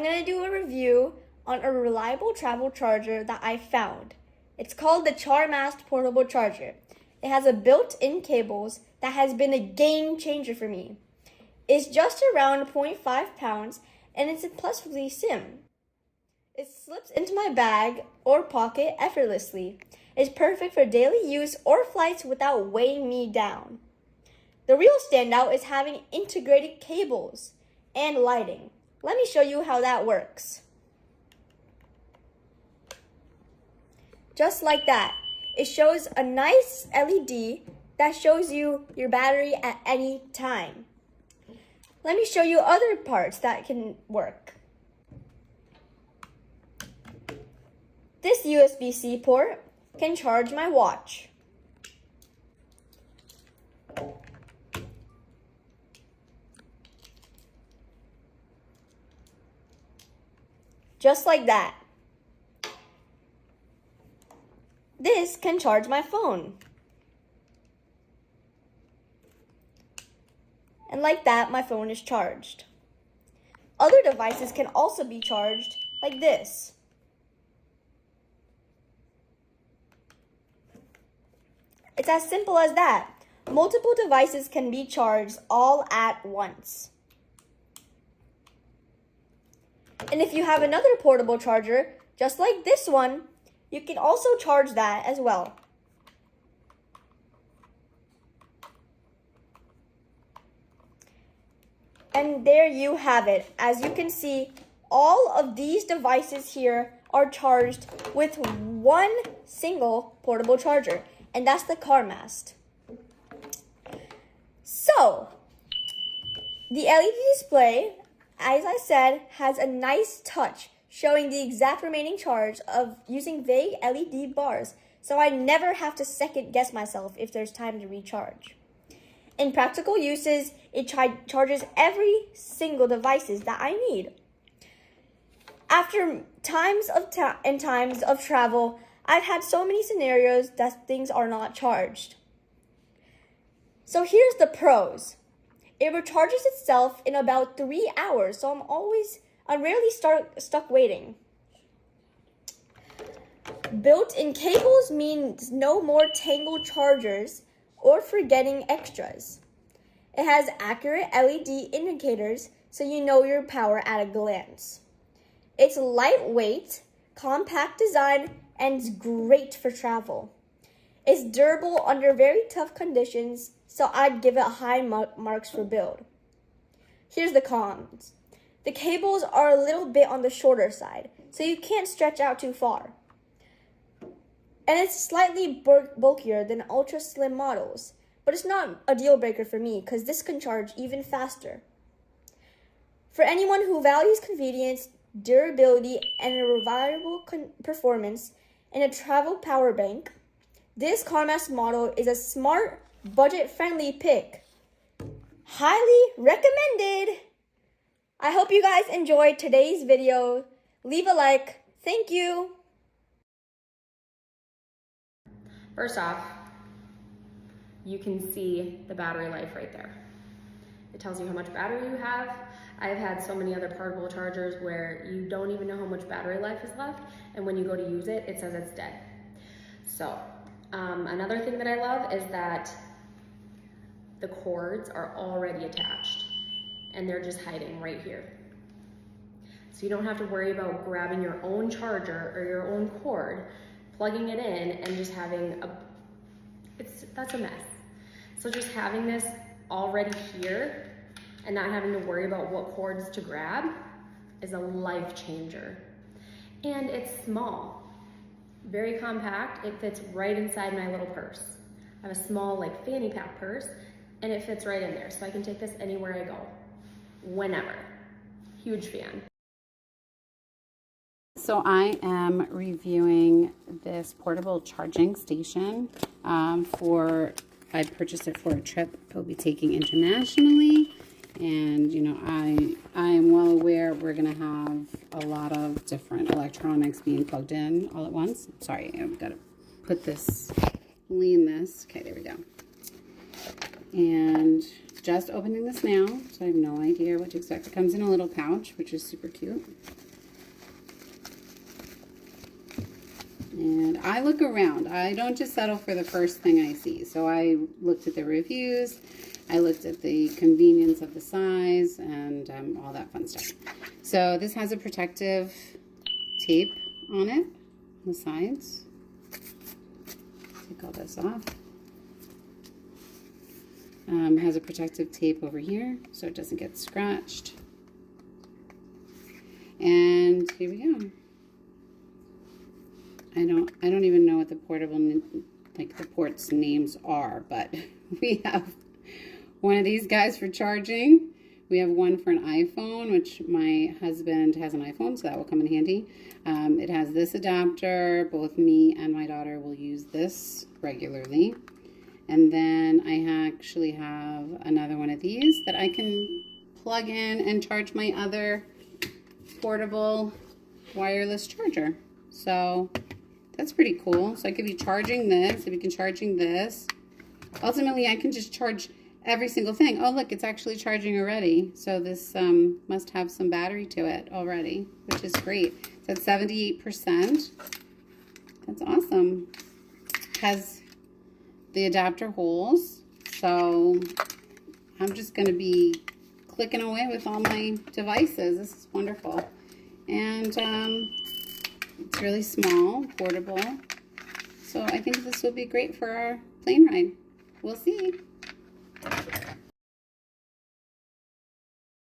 I'm going to do a review on a reliable travel charger that I found. It's called the Charmast portable charger. It has a built-in cables that has been a game changer for me. It's just around 0.5 pounds and it's impulsively SIM. It slips into my bag or pocket effortlessly. It's perfect for daily use or flights without weighing me down. The real standout is having integrated cables and lighting. Let me show you how that works. Just like that, it shows a nice LED that shows you your battery at any time. Let me show you other parts that can work. This USB-C port can charge my watch. Just like that. This can charge my phone. And like that, my phone is charged. Other devices can also be charged like this. It's as simple as that. Multiple devices can be charged all at once. And if you have another portable charger, just like this one, you can also charge that as well. And there you have it. As you can see, all of these devices here are charged with one single portable charger, and that's the Charmast. So, the LED display, as I said, has a nice touch showing the exact remaining charge of using vague LED bars, so I never have to second guess myself if there's time to recharge. In practical uses, it charges every single devices that I need. After times of travel, I've had so many scenarios that things are not charged. So here's the pros. It recharges itself in about 3 hours, so I'm rarely stuck waiting. Built-in cables means no more tangled chargers or forgetting extras. It has accurate LED indicators so you know your power at a glance. It's lightweight, compact design, and it's great for travel. It's durable under very tough conditions, so I'd give it high marks for build. Here's the cons. The cables are a little bit on the shorter side, so you can't stretch out too far. And it's slightly bulkier than ultra slim models, but it's not a deal breaker for me because this can charge even faster. For anyone who values convenience, durability, and a reliable performance in a travel power bank, this Charmast model is a smart, budget-friendly pick. Highly recommended! I hope you guys enjoyed today's video. Leave a like. Thank you. First off, you can see the battery life right there. It tells you how much battery you have. I've had so many other portable chargers where you don't even know how much battery life is left, and when you go to use it, it says it's dead. So, another thing that I love is that the cords are already attached, and they're just hiding right here. So you don't have to worry about grabbing your own charger or your own cord, plugging it in, and just having that's a mess. So just having this already here and not having to worry about what cords to grab is a life changer. And it's small, very compact. It fits right inside my little purse. I have a small like fanny pack purse and it fits right in there. So I can take this anywhere I go, whenever. Huge fan. So I am reviewing this portable charging station I purchased it for a trip I'll be taking internationally. And, you know, I am well aware we're going to have a lot of different electronics being plugged in all at once. Sorry, I've got to put this, lean this. Okay, there we go. And just opening this now, so I have no idea what to expect. It comes in a little pouch, which is super cute. And I look around. I don't just settle for the first thing I see. So I looked at the reviews, I looked at the convenience of the size, and all that fun stuff. So this has a protective tape on it, on the sides. Take all this off. Has a protective tape over here so it doesn't get scratched. And here we go. I don't even know what the portable, like the ports names are, but we have one of these guys for charging. We have one for an iPhone, which my husband has an iPhone, so that will come in handy. It has this adapter. Both me and my daughter will use this regularly. And then I actually have another one of these that I can plug in and charge my other portable wireless charger. So that's pretty cool. So I could be charging this, if you can charging this. Ultimately, I can just charge every single thing. Oh, look, it's actually charging already. So this must have some battery to it already, which is great. It's at 78%. That's awesome. Has the adapter holes, so I'm just going to be clicking away with all my devices. This is wonderful. And it's really small, portable, so I think this will be great for our plane ride. We'll see.